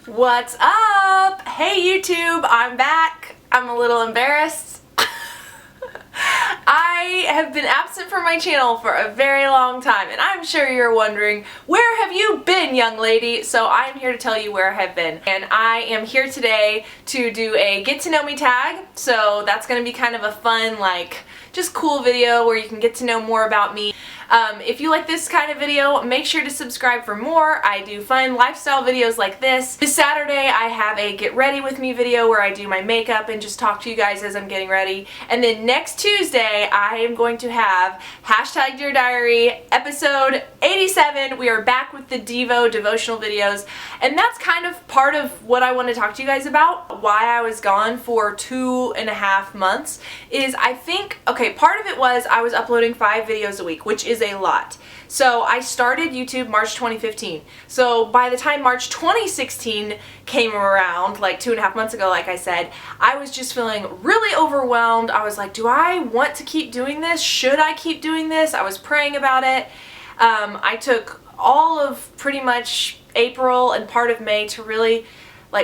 What's up? Hey YouTube, I'm back. I'm a little embarrassed. I have been absent from my channel for a very long time, and I'm sure you're wondering, where have you been, young lady? So I am here to tell you where I have been. And I am here today to do a get to know me tag. So that's going to be kind of a fun, just cool video where you can get to know more about me. If you like this kind of video, make sure to subscribe for more. I do fun lifestyle videos like this. This Saturday I have a get ready with me video where I do my makeup and just talk to you guys as I'm getting ready. And then next Tuesday I am going to have hashtag Dear Diary episode 87. We are back with the Devo devotional videos, and that's kind of part of what I want to talk to you guys about. Why I was gone for 2.5 months is part of it was I was uploading 5 videos a week, which is a lot. So I started YouTube March 2015. So by the time March 2016 came around, like 2.5 months ago, like I said, I was just feeling really overwhelmed. I was like, do I want to keep doing this? Should I keep doing this? I was praying about it. I took all of pretty much April and part of May to really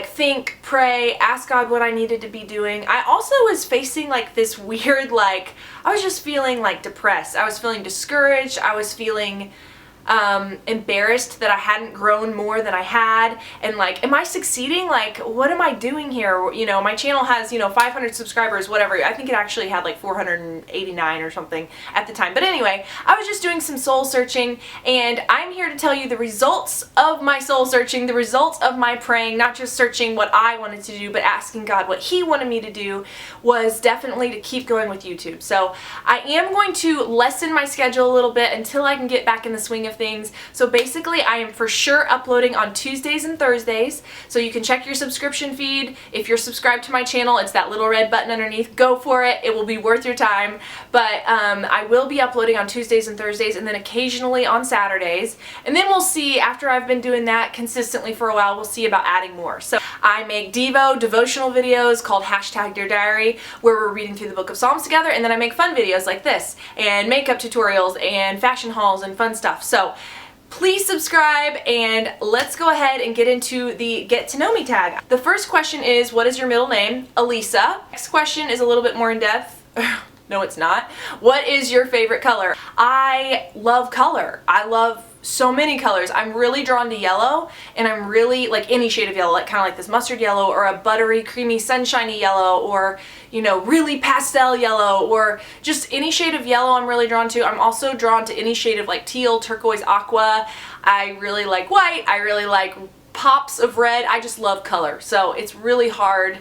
think, pray, ask God what I needed to be doing. I also was facing this weird, I was just feeling depressed. I was feeling discouraged. I was feeling embarrassed that I hadn't grown more than I had, and am I succeeding? What am I doing here? You know, my channel has 500 subscribers, whatever. I think it actually had 489 or something at the time. But anyway, I was just doing some soul searching, and I'm here to tell you the results of my soul searching, the results of my praying, not just searching what I wanted to do, but asking God what He wanted me to do, was definitely to keep going with YouTube. So I am going to lessen my schedule a little bit until I can get back in the swing of things. So basically I am for sure uploading on Tuesdays and Thursdays, so you can check your subscription feed. If you're subscribed to my channel, it's that little red button underneath. Go for it. It will be worth your time. But I will be uploading on Tuesdays and Thursdays, and then occasionally on Saturdays, and then we'll see, after I've been doing that consistently for a while, we'll see about adding more. So I make Devo devotional videos called hashtag Dear Diary, where we're reading through the book of Psalms together, and then I make fun videos like this, and makeup tutorials, and fashion hauls, and fun stuff. So please subscribe, and let's go ahead and get into the get to know me tag. The first question is, what is your middle name? Elisa. Next question is a little bit more in depth. No, it's not. What is your favorite color? I love color. I love so many colors. I'm really drawn to yellow, and I'm really any shade of yellow, kind of like this mustard yellow, or a buttery, creamy, sunshiny yellow, or really pastel yellow, or just any shade of yellow I'm really drawn to. I'm also drawn to any shade of teal, turquoise, aqua. I really like white. I really like pops of red. I just love color. So it's really hard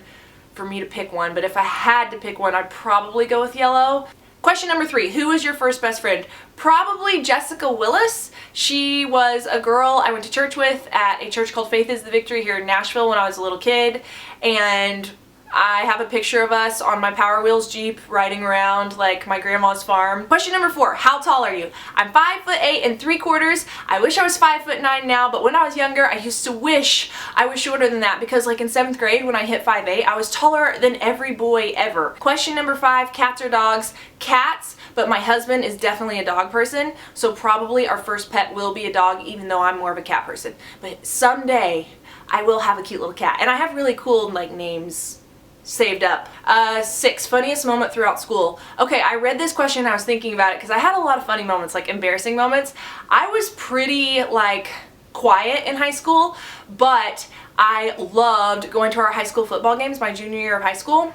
for me to pick one, but if I had to pick one, I'd probably go with yellow. Question number 3, who was your first best friend? Probably Jessica Willis. She was a girl I went to church with at a church called Faith is the Victory here in Nashville when I was a little kid, and I have a picture of us on my Power Wheels Jeep riding around my grandma's farm. Question number 4, how tall are you? I'm 5'8 3/4. I wish I was 5'9 now, but when I was younger, I used to wish I was shorter than that, because in 7th grade when I hit 5'8, I was taller than every boy ever. Question number 5, cats or dogs? Cats, but my husband is definitely a dog person, so probably our first pet will be a dog, even though I'm more of a cat person. But someday I will have a cute little cat, and I have really cool names saved up. 6, funniest moment throughout school. Okay, I read this question and I was thinking about it because I had a lot of funny moments, embarrassing moments. I was pretty quiet in high school, but I loved going to our high school football games my junior year of high school.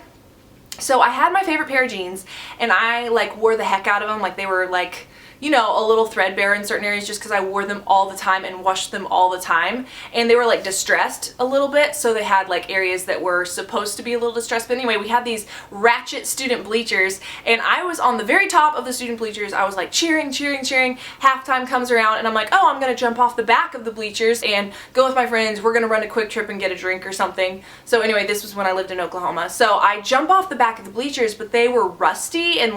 So I had my favorite pair of jeans, and I wore the heck out of them. They were a little threadbare in certain areas just because I wore them all the time and washed them all the time, and they were distressed a little bit, so they had areas that were supposed to be a little distressed. But anyway, we had these ratchet student bleachers, and I was on the very top of the student bleachers. I was cheering. Halftime comes around, and I'm oh, I'm gonna jump off the back of the bleachers and go with my friends. We're gonna run a quick trip and get a drink or something. So anyway, this was when I lived in Oklahoma. So I jump off the back of the bleachers, but they were rusty and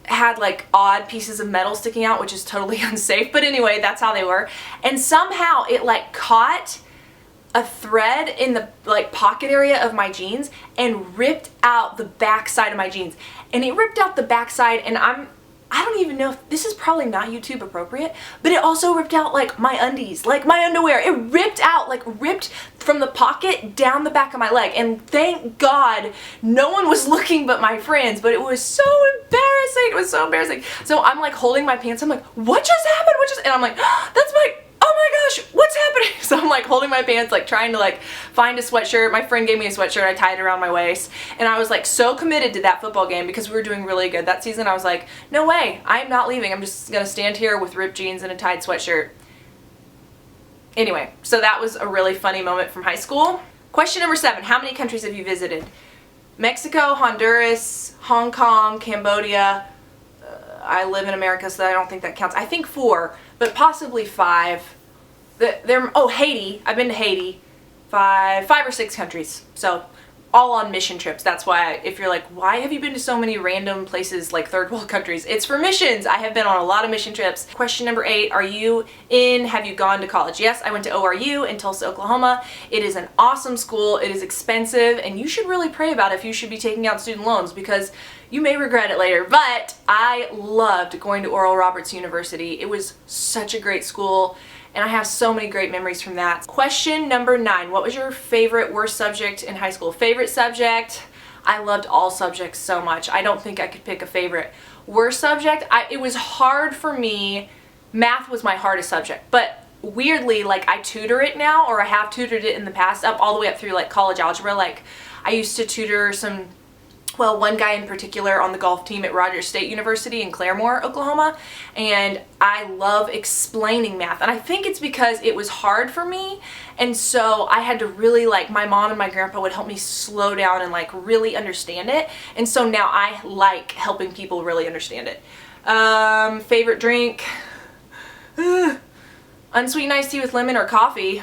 had odd pieces of metal sticking out, which is totally unsafe, but anyway, that's how they were. And somehow it caught a thread in the pocket area of my jeans and ripped out the back side of my jeans. And it ripped out the back side, and I don't even know if this is probably not YouTube appropriate, but it also ripped out like my undies, like my underwear. It ripped out, like ripped from the pocket down the back of my leg. And thank God no one was looking but my friends, but it was so embarrassing. It was so embarrassing. So I'm like holding my pants. I'm like, what just happened? And I'm like, oh, that's my, oh my gosh, what's happening? So I'm like holding my pants, like trying to like find a sweatshirt. My friend gave me a sweatshirt. I tied it around my waist. And I was like so committed to that football game because we were doing really good that season. I was like, no way, I'm not leaving. I'm just gonna stand here with ripped jeans and a tied sweatshirt. Anyway, so that was a really funny moment from high school. Question number 7, how many countries have you visited? Mexico, Honduras, Hong Kong, Cambodia. I live in America, so I don't think that counts. I think 4, but possibly 5. Oh, Haiti. I've been to Haiti. 5 or 6 countries. So all on mission trips. That's why if you're like, why have you been to so many random places like third world countries? It's for missions. I have been on a lot of mission trips. Question number 8, have you gone to college? Yes, I went to ORU in Tulsa, Oklahoma. It is an awesome school. It is expensive, and you should really pray about if you should be taking out student loans because you may regret it later. But I loved going to Oral Roberts University. It was such a great school, and I have so many great memories from that. Question number 9, what was your favorite worst subject in high school? Favorite subject? I loved all subjects so much. I don't think I could pick a favorite. Worst subject? It was hard for me. Math was my hardest subject, but weirdly, like I tutor it now, or I have tutored it in the past, up all the way up through like college algebra. Like I used to tutor one guy in particular on the golf team at Rogers State University in Claremore, Oklahoma, and I love explaining math. And I think it's because it was hard for me, and so I had to really, like, my mom and my grandpa would help me slow down and like really understand it, and so now I like helping people really understand it. Favorite drink? Unsweetened iced tea with lemon or coffee.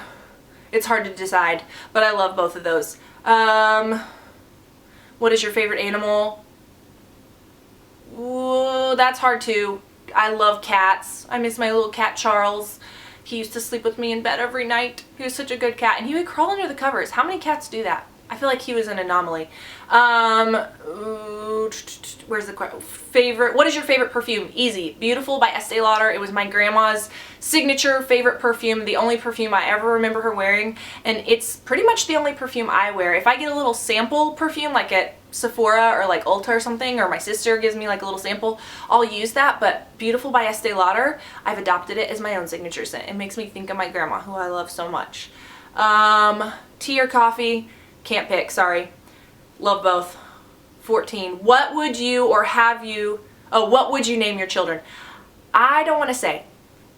It's hard to decide, but I love both of those. What is your favorite animal? Ooh, that's hard too. I love cats. I miss my little cat Charles. He used to sleep with me in bed every night. He was such a good cat, and he would crawl under the covers. How many cats do that? I feel like he was an anomaly. Where's the question? What is your favorite perfume? Easy. Beautiful by Estee Lauder. It was my grandma's signature favorite perfume, the only perfume I ever remember her wearing, and it's pretty much the only perfume I wear. If I get a little sample perfume like at Sephora or like Ulta or something, or my sister gives me like a little sample, I'll use that. But Beautiful by Estee Lauder, I've adopted it as my own signature scent. It makes me think of my grandma, who I love so much. Tea or coffee? Can't pick, sorry. Love both. 14. What would you name your children? I don't want to say.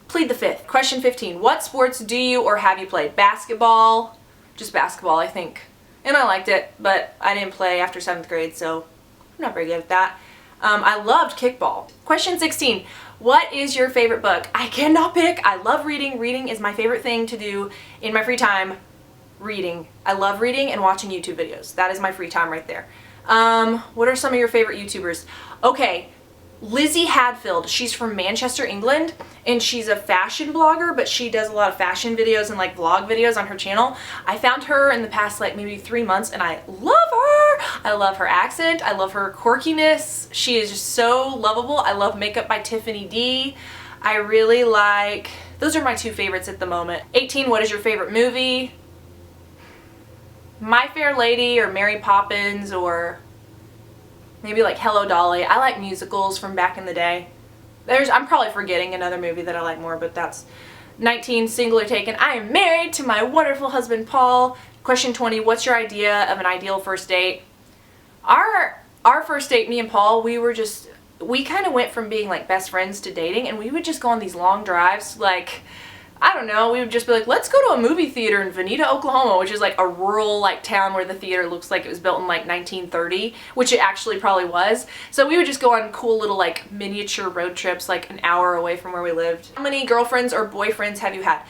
Plead the 5th. Question 15. What sports do you or have you played? Basketball. Just basketball, I think. And I liked it, but I didn't play after 7th grade, so I'm not very good at that. I loved kickball. Question 16. What is your favorite book? I cannot pick. I love reading. Reading is my favorite thing to do in my free time. Reading. I love reading and watching YouTube videos. That is my free time right there. What are some of your favorite YouTubers? Okay, Lizzie Hadfield. She's from Manchester, England, and she's a fashion blogger, but she does a lot of fashion videos and like vlog videos on her channel. I found her in the past like maybe 3 months, and I love her. I love her accent. I love her quirkiness. She is just so lovable. I love Makeup by Tiffany D. I really like, those are my 2 favorites at the moment. 18, what is your favorite movie? My Fair Lady or Mary Poppins, or maybe like Hello Dolly. I like musicals from back in the day. I'm probably forgetting another movie that I like more, but that's 19, single or taken. I am married to my wonderful husband, Paul. Question 20, what's your idea of an ideal first date? Our first date, me and Paul, we kind of went from being like best friends to dating, and we would just go on these long drives, like, I don't know, we would just be like, let's go to a movie theater in Veneta, Oklahoma, which is like a rural like town where the theater looks like it was built in like 1930, which it actually probably was. So we would just go on cool little like miniature road trips like an hour away from where we lived. How many girlfriends or boyfriends have you had?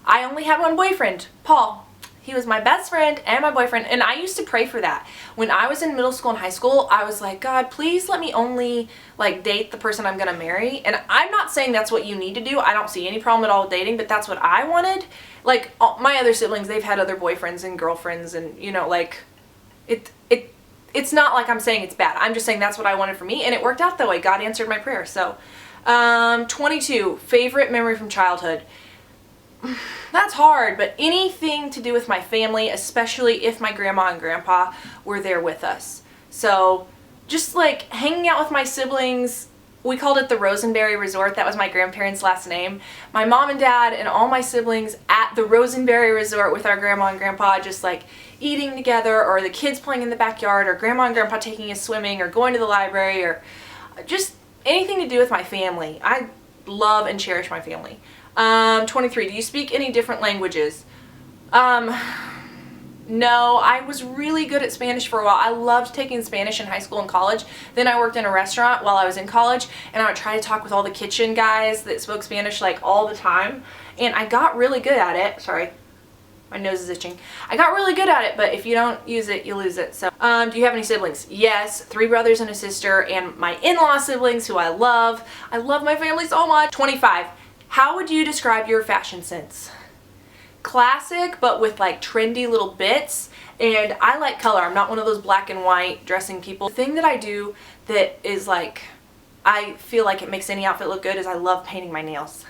I only had one boyfriend, Paul. He was my best friend and my boyfriend, and I used to pray for that. When I was in middle school and high school, I was like, God, please let me only like date the person I'm gonna marry. And I'm not saying that's what you need to do. I don't see any problem at all with dating, but that's what I wanted. Like my other siblings, they've had other boyfriends and girlfriends, and you know, like it's not like I'm saying it's bad. I'm just saying that's what I wanted for me, and it worked out that way. God answered my prayer. So, 22, favorite memory from childhood. That's hard, but anything to do with my family, especially if my grandma and grandpa were there with us. So, just like hanging out with my siblings. We called it the Rosenberry Resort. That was my grandparents' last name. My mom and dad and all my siblings at the Rosenberry Resort with our grandma and grandpa, just like eating together, or the kids playing in the backyard, or grandma and grandpa taking us swimming, or going to the library, or just anything to do with my family. I love and cherish my family. 23, do you speak any different languages? No, I was really good at Spanish for a while. I loved taking Spanish in high school and college. Then I worked in a restaurant while I was in college, and I would try to talk with all the kitchen guys that spoke Spanish like all the time. And I got really good at it. Sorry, my nose is itching. I got really good at it, but if you don't use it, you lose it. So, do you have any siblings? Yes, 3 brothers and a sister, and my in-law siblings who I love. I love my family so much. 25, how would you describe your fashion sense? Classic, but with like trendy little bits, and I like color. I'm not one of those black and white dressing people. The thing that I do that is like, I feel like it makes any outfit look good, is I love painting my nails.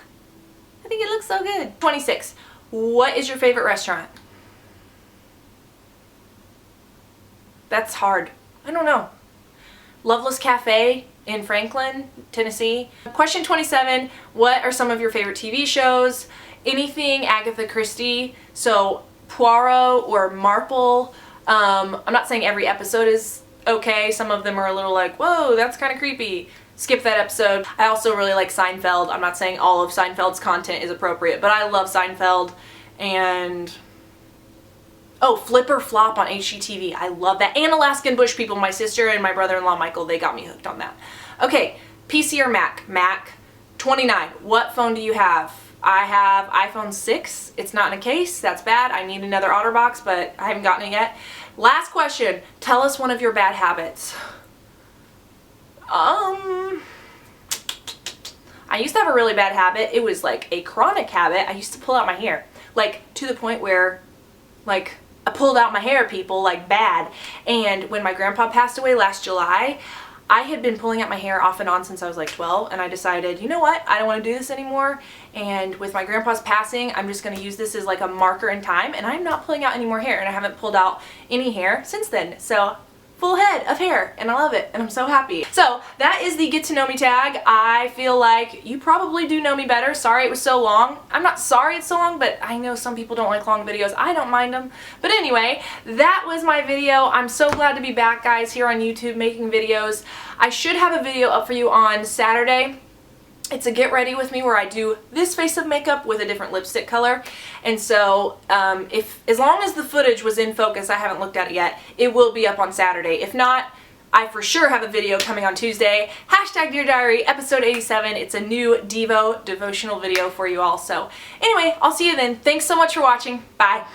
I think it looks so good. 26, what is your favorite restaurant? That's hard. I don't know. Loveless Cafe in Franklin, Tennessee. Question 27, what are some of your favorite TV shows? Anything Agatha Christie, so Poirot or Marple. I'm not saying every episode is okay. Some of them are a little like, whoa, that's kind of creepy. Skip that episode. I also really like Seinfeld. I'm not saying all of Seinfeld's content is appropriate, but I love Seinfeld. And oh, Flip or Flop on HGTV. I love that. And Alaskan Bush People. My sister and my brother-in-law Michael, they got me hooked on that. Okay, PC or Mac? Mac. 29, what phone do you have? I have iPhone 6. It's not in a case. That's bad. I need another OtterBox, but I haven't gotten it yet. Last question. Tell us one of your bad habits. I used to have a really bad habit. It was like a chronic habit. I used to pull out my hair. Like, to the point where, like, I pulled out my hair, people, like, bad. And when my grandpa passed away last July, I had been pulling out my hair off and on since I was like 12, and I decided, you know what, I don't want to do this anymore, and with my grandpa's passing, I'm just going to use this as like a marker in time, and I'm not pulling out any more hair, and I haven't pulled out any hair since then. So, full head of hair, and I love it, and I'm so happy. So, that is the Get to Know Me tag. I feel like you probably do know me better. Sorry it was so long. I'm not sorry it's so long, but I know some people don't like long videos. I don't mind them. But anyway, that was my video. I'm so glad to be back, guys, here on YouTube making videos. I should have a video up for you on Saturday. It's a get ready with me where I do this face of makeup with a different lipstick color. And so as long as the footage was in focus, I haven't looked at it yet, it will be up on Saturday. If not, I for sure have a video coming on Tuesday. Hashtag Dear Diary, episode 87. It's a new devotional video for you all. So anyway, I'll see you then. Thanks so much for watching. Bye.